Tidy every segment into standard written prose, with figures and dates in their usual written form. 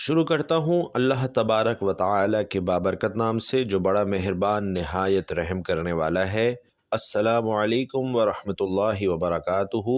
شروع کرتا ہوں اللہ تبارک و تعالی کے بابرکت نام سے جو بڑا مہربان نہایت رحم کرنے والا ہے۔ السلام علیکم ورحمۃ اللہ وبرکاتہ۔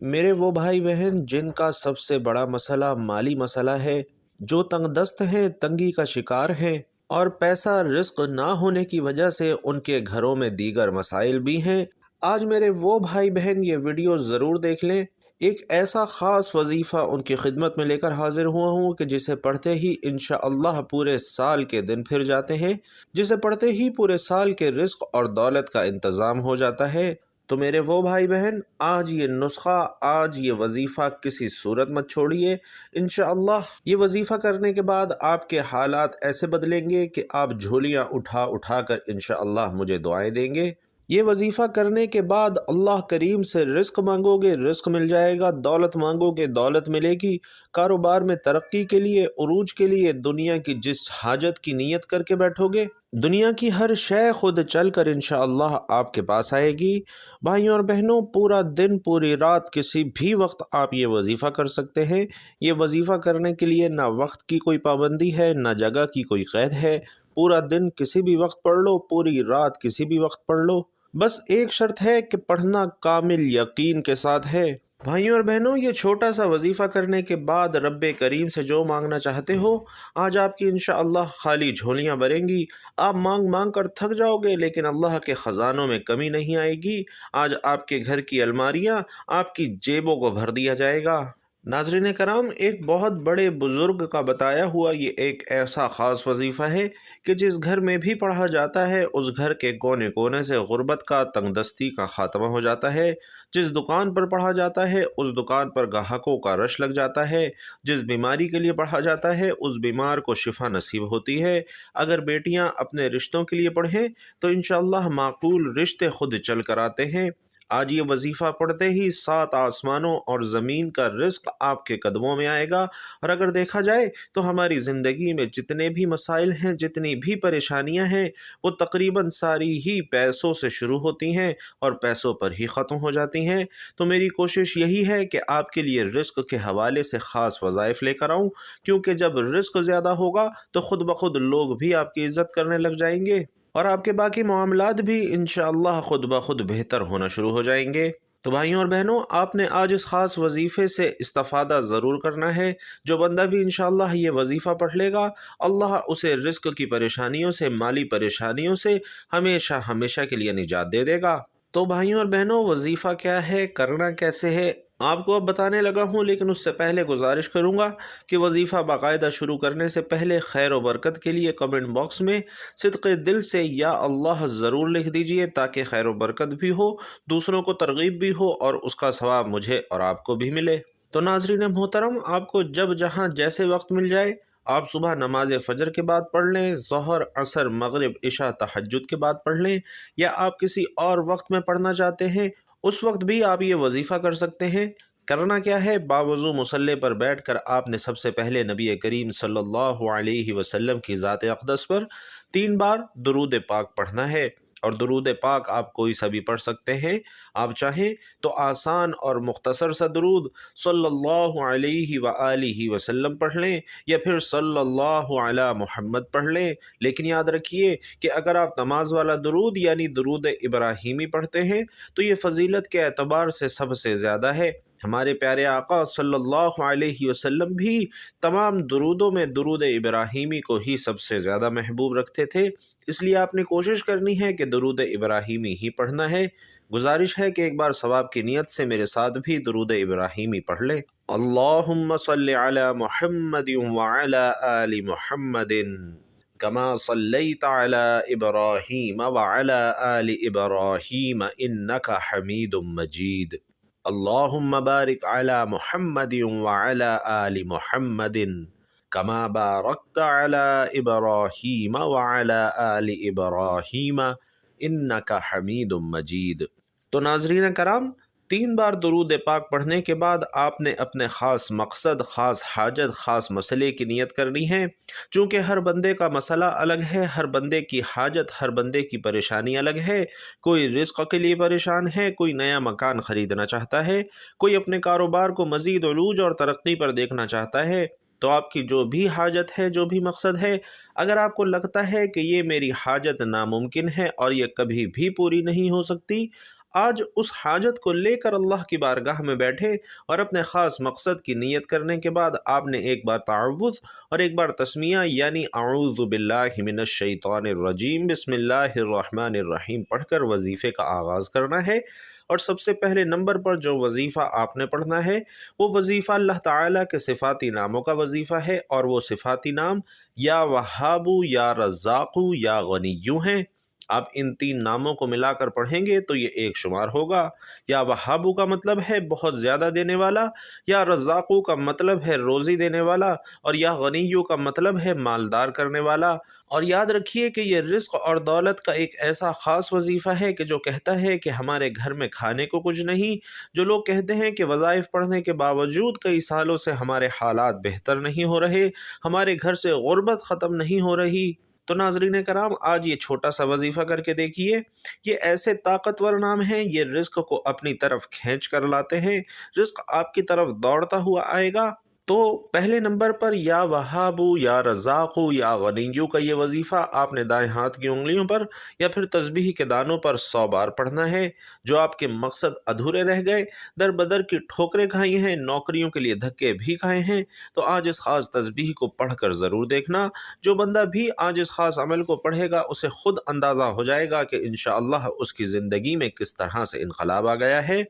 میرے وہ بھائی بہن جن کا سب سے بڑا مسئلہ مالی مسئلہ ہے، جو تنگ دست ہیں، تنگی کا شکار ہیں اور پیسہ رزق نہ ہونے کی وجہ سے ان کے گھروں میں دیگر مسائل بھی ہیں، آج میرے وہ بھائی بہن یہ ویڈیو ضرور دیکھ لیں۔ ایک ایسا خاص وظیفہ ان کی خدمت میں لے کر حاضر ہوا ہوں کہ جسے پڑھتے ہی انشاءاللہ پورے سال کے دن پھر جاتے ہیں، جسے پڑھتے ہی پورے سال کے رزق اور دولت کا انتظام ہو جاتا ہے۔ تو میرے وہ بھائی بہن، آج یہ نسخہ، آج یہ وظیفہ کسی صورت مت چھوڑیے۔ انشاءاللہ یہ وظیفہ کرنے کے بعد آپ کے حالات ایسے بدلیں گے کہ آپ جھولیاں اٹھا اٹھا کر انشاءاللہ مجھے دعائیں دیں گے۔ یہ وظیفہ کرنے کے بعد اللہ کریم سے رزق مانگو گے، رزق مل جائے گا، دولت مانگو گے، دولت ملے گی، کاروبار میں ترقی کے لیے، عروج کے لیے، دنیا کی جس حاجت کی نیت کر کے بیٹھو گے، دنیا کی ہر شے خود چل کر انشاءاللہ آپ کے پاس آئے گی۔ بھائیوں اور بہنوں، پورا دن، پوری رات، کسی بھی وقت آپ یہ وظیفہ کر سکتے ہیں۔ یہ وظیفہ کرنے کے لیے نہ وقت کی کوئی پابندی ہے، نہ جگہ کی کوئی قید ہے۔ پورا دن کسی بھی وقت پڑھ لو، پوری رات کسی بھی وقت پڑھ لو، بس ایک شرط ہے کہ پڑھنا کامل یقین کے ساتھ ہے۔ بھائیوں اور بہنوں، یہ چھوٹا سا وظیفہ کرنے کے بعد رب کریم سے جو مانگنا چاہتے ہو، آج آپ کی انشاءاللہ خالی جھولیاں بھریں گی۔ آپ مانگ مانگ کر تھک جاؤ گے، لیکن اللہ کے خزانوں میں کمی نہیں آئے گی۔ آج آپ کے گھر کی الماریاں، آپ کی جیبوں کو بھر دیا جائے گا۔ ناظرین کرام، ایک بہت بڑے بزرگ کا بتایا ہوا یہ ایک ایسا خاص وظیفہ ہے کہ جس گھر میں بھی پڑھا جاتا ہے، اس گھر کے کونے کونے سے غربت کا، تنگ دستی کا خاتمہ ہو جاتا ہے۔ جس دکان پر پڑھا جاتا ہے، اس دکان پر گاہکوں کا رش لگ جاتا ہے۔ جس بیماری کے لیے پڑھا جاتا ہے، اس بیمار کو شفا نصیب ہوتی ہے۔ اگر بیٹیاں اپنے رشتوں کے لیے پڑھیں تو انشاءاللہ معقول رشتے خود چل کر آتے ہیں۔ آج یہ وظیفہ پڑھتے ہی 7 آسمانوں اور زمین کا رزق آپ کے قدموں میں آئے گا۔ اور اگر دیکھا جائے تو ہماری زندگی میں جتنے بھی مسائل ہیں، جتنی بھی پریشانیاں ہیں، وہ تقریباً ساری ہی پیسوں سے شروع ہوتی ہیں اور پیسوں پر ہی ختم ہو جاتی ہیں۔ تو میری کوشش یہی ہے کہ آپ کے لیے رزق کے حوالے سے خاص وظائف لے کر آؤں، کیونکہ جب رزق زیادہ ہوگا تو خود بخود لوگ بھی آپ کی عزت کرنے لگ جائیں گے اور آپ کے باقی معاملات بھی انشاءاللہ خود بخود بہتر ہونا شروع ہو جائیں گے۔ تو بھائیوں اور بہنوں، آپ نے آج اس خاص وظیفے سے استفادہ ضرور کرنا ہے۔ جو بندہ بھی انشاءاللہ یہ وظیفہ پڑھ لے گا، اللہ اسے رزق کی پریشانیوں سے، مالی پریشانیوں سے ہمیشہ ہمیشہ کے لیے نجات دے دے گا۔ تو بھائیوں اور بہنوں، وظیفہ کیا ہے، کرنا کیسے ہے، آپ کو اب بتانے لگا ہوں، لیکن اس سے پہلے گزارش کروں گا کہ وظیفہ باقاعدہ شروع کرنے سے پہلے خیر و برکت کے لیے کمنٹ باکس میں صدق دل سے یا اللہ ضرور لکھ دیجئے، تاکہ خیر و برکت بھی ہو، دوسروں کو ترغیب بھی ہو اور اس کا ثواب مجھے اور آپ کو بھی ملے۔ تو ناظرین محترم، آپ کو جب جہاں جیسے وقت مل جائے، آپ صبح نماز فجر کے بعد پڑھ لیں، ظہر، عصر، مغرب، عشاء، تہجد کے بعد پڑھ لیں، یا آپ کسی اور وقت میں پڑھنا چاہتے ہیں، اس وقت بھی آپ یہ وظیفہ کر سکتے ہیں۔ کرنا کیا ہے، باوضو مصلی پر بیٹھ کر آپ نے سب سے پہلے نبی کریم صلی اللہ علیہ وسلم کی ذات اقدس پر 3 بار درود پاک پڑھنا ہے۔ اور درود پاک آپ کوئی سا بھی پڑھ سکتے ہیں۔ آپ چاہیں تو آسان اور مختصر سا درود صلی اللہ علیہ وآلہ وسلم پڑھ لیں، یا پھر صلی اللہ علی محمد پڑھ لیں، لیکن یاد رکھیے کہ اگر آپ نماز والا درود یعنی درود ابراہیمی پڑھتے ہیں تو یہ فضیلت کے اعتبار سے سب سے زیادہ ہے۔ ہمارے پیارے آقا صلی اللہ علیہ وسلم بھی تمام درودوں میں درود ابراہیمی کو ہی سب سے زیادہ محبوب رکھتے تھے، اس لیے آپ نے کوشش کرنی ہے کہ درود ابراہیمی ہی پڑھنا ہے۔ گزارش ہے کہ ایک بار ثواب کی نیت سے میرے ساتھ بھی درود ابراہیمی پڑھ لیں۔ اللہم صلی علی محمد وعلی آل محمد کما صلیت علی ابراہیم وعلی آل ابراہیم انک حمید مجید۔ اللہم بارک علی محمد وعلی آل محمد کما بارکت علی ابراہیم وعلی آل ابراہیم انک حمید مجید۔ تو ناظرین کرام، 3 بار درود پاک پڑھنے کے بعد آپ نے اپنے خاص مقصد، خاص حاجت، خاص مسئلے کی نیت کرنی ہے۔ چونکہ ہر بندے کا مسئلہ الگ ہے، ہر بندے کی حاجت، ہر بندے کی پریشانی الگ ہے۔ کوئی رزق کے لیے پریشان ہے، کوئی نیا مکان خریدنا چاہتا ہے، کوئی اپنے کاروبار کو مزید عروج اور ترقی پر دیکھنا چاہتا ہے۔ تو آپ کی جو بھی حاجت ہے، جو بھی مقصد ہے، اگر آپ کو لگتا ہے کہ یہ میری حاجت ناممکن ہے اور یہ کبھی بھی پوری نہیں ہو سکتی، آج اس حاجت کو لے کر اللہ کی بارگاہ میں بیٹھے اور اپنے خاص مقصد کی نیت کرنے کے بعد آپ نے ایک بار تعوذ اور ایک بار تسمیہ یعنی اعوذ باللہ من الشیطان الرجیم بسم اللہ الرحمن الرحیم پڑھ کر وظیفے کا آغاز کرنا ہے۔ اور سب سے پہلے نمبر پر جو وظیفہ آپ نے پڑھنا ہے وہ وظیفہ اللہ تعالیٰ کے صفاتی ناموں کا وظیفہ ہے، اور وہ صفاتی نام یا وہابو یا رزاقو یا غنیو ہیں۔ آپ ان تین ناموں کو ملا کر پڑھیں گے تو یہ ایک شمار ہوگا۔ یا وہابو کا مطلب ہے بہت زیادہ دینے والا، یا رزاقو کا مطلب ہے روزی دینے والا، اور یا غنیو کا مطلب ہے مالدار کرنے والا۔ اور یاد رکھیے کہ یہ رزق اور دولت کا ایک ایسا خاص وظیفہ ہے کہ جو کہتا ہے کہ ہمارے گھر میں کھانے کو کچھ نہیں۔ جو لوگ کہتے ہیں کہ وظائف پڑھنے کے باوجود کئی سالوں سے ہمارے حالات بہتر نہیں ہو رہے، ہمارے گھر سے غربت ختم نہیں ہو رہی، تو ناظرین کرام آج یہ چھوٹا سا وظیفہ کر کے دیکھیے۔ یہ ایسے طاقتور نام ہیں، یہ رزق کو اپنی طرف کھینچ کر لاتے ہیں، رزق آپ کی طرف دوڑتا ہوا آئے گا۔ تو پہلے نمبر پر یا وہابو یا رزاقو یا غنیو کا یہ وظیفہ آپ نے دائیں ہاتھ کی انگلیوں پر یا پھر تسبیح کے دانوں پر 100 بار پڑھنا ہے۔ جو آپ کے مقصد ادھورے رہ گئے، در بدر کی ٹھوکریں کھائی ہیں، نوکریوں کے لیے دھکے بھی کھائے ہیں، تو آج اس خاص تسبیح کو پڑھ کر ضرور دیکھنا۔ جو بندہ بھی آج اس خاص عمل کو پڑھے گا اسے خود اندازہ ہو جائے گا کہ انشاءاللہ اس کی زندگی میں کس طرح سے انقلاب آ گیا ہے۔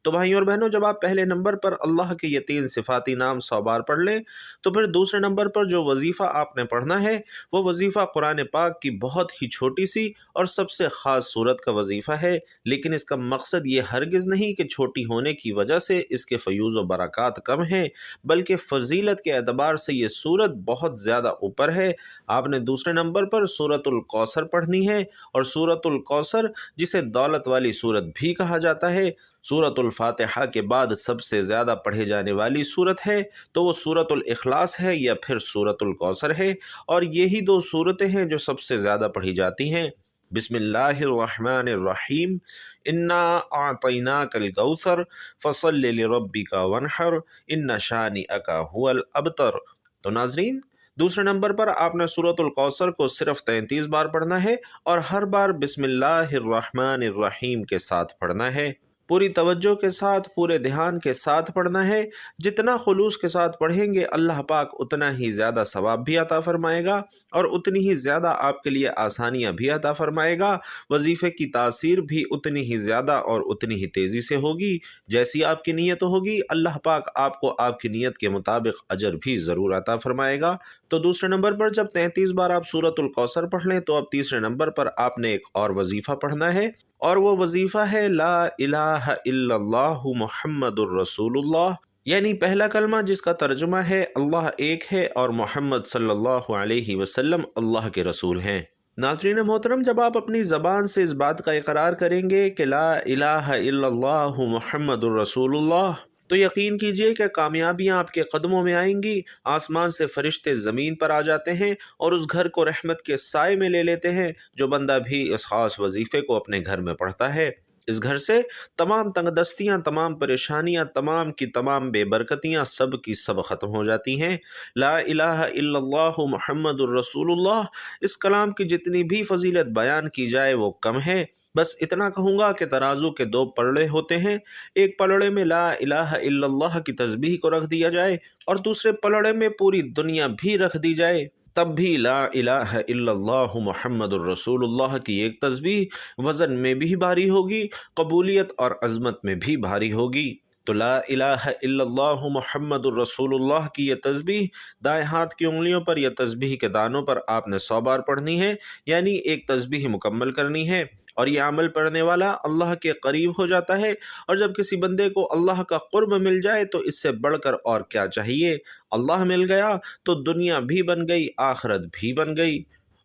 تو بھائیوں اور بہنوں، جب آپ پہلے نمبر پر اللہ کے یہ 3 صفاتی نام 100 بار پڑھ لیں تو پھر دوسرے نمبر پر جو وظیفہ آپ نے پڑھنا ہے وہ وظیفہ قرآن پاک کی بہت ہی چھوٹی سی اور سب سے خاص صورت کا وظیفہ ہے، لیکن اس کا مقصد یہ ہرگز نہیں کہ چھوٹی ہونے کی وجہ سے اس کے فیوز و برکات کم ہیں، بلکہ فضیلت کے اعتبار سے یہ صورت بہت زیادہ اوپر ہے۔ آپ نے دوسرے نمبر پر سورۃ الکوثر پڑھنی ہے، اور سورۃ الکوثر جسے دولت والی صورت بھی کہا جاتا ہے، سورۃ الفاتحہ کے بعد سب سے زیادہ پڑھے جانے والی صورت ہے تو وہ سورۃ الاخلاص ہے یا پھر سورۃ الکوثر ہے، اور یہی 2 صورتیں ہیں جو سب سے زیادہ پڑھی جاتی ہیں۔ بسم اللہ الرحمن الرحیم، انا اعطیناک الکوثر فصل لربک وانحر ان شانئک هو الابتر۔ تو ناظرین، دوسرے نمبر پر آپ نے سورۃ الکوثر کو صرف 33 بار پڑھنا ہے، اور ہر بار بسم اللہ الرحمن الرحیم کے ساتھ پڑھنا ہے۔ پوری توجہ کے ساتھ، پورے دھیان کے ساتھ پڑھنا ہے۔ جتنا خلوص کے ساتھ پڑھیں گے اللہ پاک اتنا ہی زیادہ ثواب بھی عطا فرمائے گا، اور اتنی ہی زیادہ آپ کے لیے آسانیاں بھی عطا فرمائے گا۔ وظیفے کی تاثیر بھی اتنی ہی زیادہ اور اتنی ہی تیزی سے ہوگی جیسی آپ کی نیت ہوگی۔ اللہ پاک آپ کو آپ کی نیت کے مطابق اجر بھی ضرور عطا فرمائے گا۔ تو دوسرے نمبر پر جب 33 بار آپ سورۃ الکوثر پڑھ لیں تو اب تیسرے نمبر پر آپ نے ایک اور وظیفہ پڑھنا ہے، اور وہ وظیفہ ہے لا الہ الا اللہ محمد الرسول اللہ، یعنی پہلا کلمہ جس کا ترجمہ ہے اللہ ایک ہے اور محمد صلی اللہ علیہ وسلم اللہ کے رسول ہیں۔ ناظرین محترم، جب آپ اپنی زبان سے اس بات کا اقرار کریں گے کہ لا الہ الا اللہ محمد الرسول اللہ، تو یقین کیجئے کہ کامیابیاں آپ کے قدموں میں آئیں گی۔ آسمان سے فرشتے زمین پر آ جاتے ہیں اور اس گھر کو رحمت کے سائے میں لے لیتے ہیں جو بندہ بھی اس خاص وظیفے کو اپنے گھر میں پڑھتا ہے۔ اس گھر سے تمام تنگ دستیاں، تمام پریشانیاں، تمام کی تمام بے برکتیاں سب کی سب ختم ہو جاتی ہیں۔ لا الہ الا اللہ محمد الرسول اللہ، اس کلام کی جتنی بھی فضیلت بیان کی جائے وہ کم ہے۔ بس اتنا کہوں گا کہ ترازو کے 2 پلڑے ہوتے ہیں، ایک پلڑے میں لا الہ الا اللہ کی تسبیح کو رکھ دیا جائے اور دوسرے پلڑے میں پوری دنیا بھی رکھ دی جائے، تب بھی لا الہ الا اللہ محمد الرسول اللہ کی ایک تسبیح وزن میں بھی بھاری ہوگی، قبولیت اور عظمت میں بھی بھاری ہوگی۔ تو لا الہ الا اللہ محمد الرسول اللہ کی یہ تسبیح دائیں ہاتھ کی انگلیوں پر یا تسبیح کے دانوں پر آپ نے 100 بار پڑھنی ہے، یعنی ایک تسبیح مکمل کرنی ہے، اور یہ عمل پڑھنے والا اللہ کے قریب ہو جاتا ہے۔ اور جب کسی بندے کو اللہ کا قرب مل جائے تو اس سے بڑھ کر اور کیا چاہیے؟ اللہ مل گیا تو دنیا بھی بن گئی، آخرت بھی بن گئی۔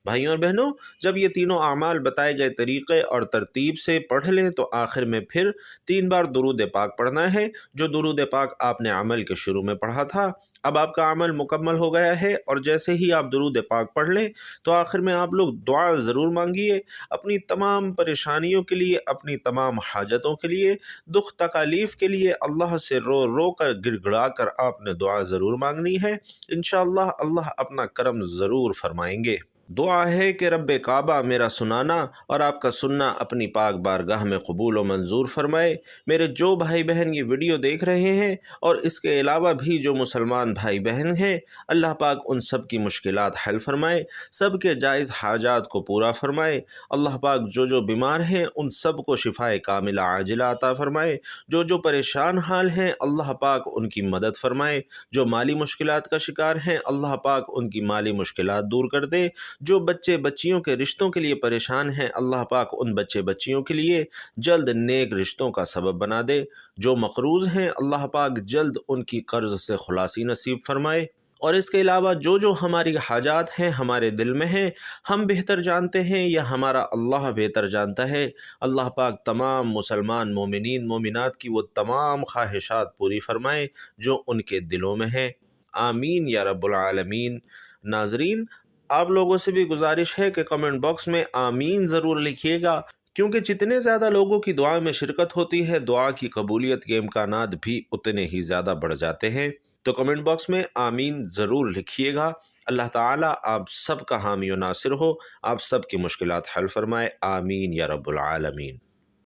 بھائیوں اور بہنوں، جب یہ تینوں اعمال بتائے گئے طریقے اور ترتیب سے پڑھ لیں تو آخر میں پھر 3 بار درود پاک پڑھنا ہے، جو درود پاک آپ نے عمل کے شروع میں پڑھا تھا۔ اب آپ کا عمل مکمل ہو گیا ہے، اور جیسے ہی آپ درود پاک پڑھ لیں تو آخر میں آپ لوگ دعا ضرور مانگیے، اپنی تمام پریشانیوں کے لیے، اپنی تمام حاجتوں کے لیے، دکھ تکالیف کے لیے اللہ سے رو رو کر گڑ گڑا کر آپ نے دعا ضرور مانگنی ہے۔ انشاءاللہ اللہ اپنا کرم ضرور فرمائیں گے۔ دعا ہے کہ رب کعبہ میرا سنانا اور آپ کا سننا اپنی پاک بارگاہ میں قبول و منظور فرمائے۔ میرے جو بھائی بہن یہ ویڈیو دیکھ رہے ہیں اور اس کے علاوہ بھی جو مسلمان بھائی بہن ہیں، اللہ پاک ان سب کی مشکلات حل فرمائے، سب کے جائز حاجات کو پورا فرمائے۔ اللہ پاک جو بیمار ہیں ان سب کو شفائے کاملہ عاجلہ عطا فرمائے، جو پریشان حال ہیں اللہ پاک ان کی مدد فرمائے، جو مالی مشکلات کا شکار ہیں اللہ پاک ان کی مالی مشکلات دور کر دے، جو بچے بچیوں کے رشتوں کے لیے پریشان ہیں اللہ پاک ان بچے بچیوں کے لیے جلد نیک رشتوں کا سبب بنا دے، جو مقروض ہیں اللہ پاک جلد ان کی قرض سے خلاصی نصیب فرمائے۔ اور اس کے علاوہ جو ہماری حاجات ہیں ہمارے دل میں ہیں، ہم بہتر جانتے ہیں یا ہمارا اللہ بہتر جانتا ہے، اللہ پاک تمام مسلمان مومنین مومنات کی وہ تمام خواہشات پوری فرمائے جو ان کے دلوں میں ہیں، آمین یا رب العالمین۔ ناظرین، آپ لوگوں سے بھی گزارش ہے کہ کمنٹ باکس میں آمین ضرور لکھیے گا، کیونکہ جتنے زیادہ لوگوں کی دعا میں شرکت ہوتی ہے دعا کی قبولیت کے امکانات بھی اتنے ہی زیادہ بڑھ جاتے ہیں۔ تو کمنٹ باکس میں آمین ضرور لکھیے گا۔ اللہ تعالیٰ آپ سب کا حامی و ناصر ہو، آپ سب کی مشکلات حل فرمائے، آمین یا رب العالمین۔